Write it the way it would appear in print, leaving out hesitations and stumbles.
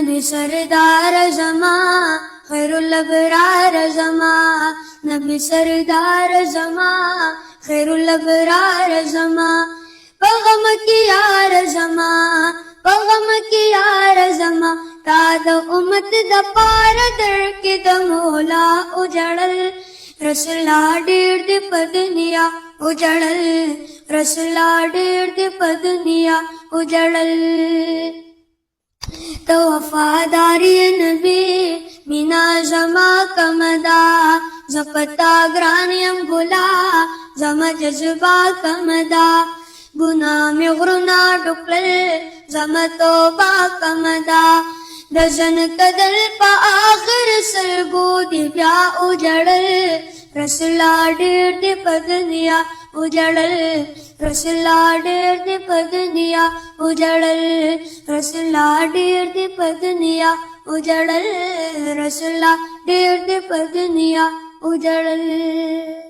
नबी सरदार जमा खैरुल अबरार जमा, नबी सरदार जमा खैरुल अबरार जमा, पैगम की यार जमा, पैगम की यार जमा, ताद उम्मत द पार दर के द मोला उजड़ल, रसला डेर दे पदनिया उजड़ल, रसला डेर दे पदनिया उजड़ल। तो वफादारी नबी मीना जमा कमदा, जपता ग्रानियम गुला जमा जज्बा कमदा, गुना में गुना डुकल जमा तोबा कमदा, दजन कदल पा आखिर सरगो दिव्या उजड़ल, रसला डेर दे पदनिया उजड़ल, रसला डेर दे पदनिया उजड़ल, रसला डेर दे पदनिया उजड़ल, रसला डेर दे पदनिया उजड़ल।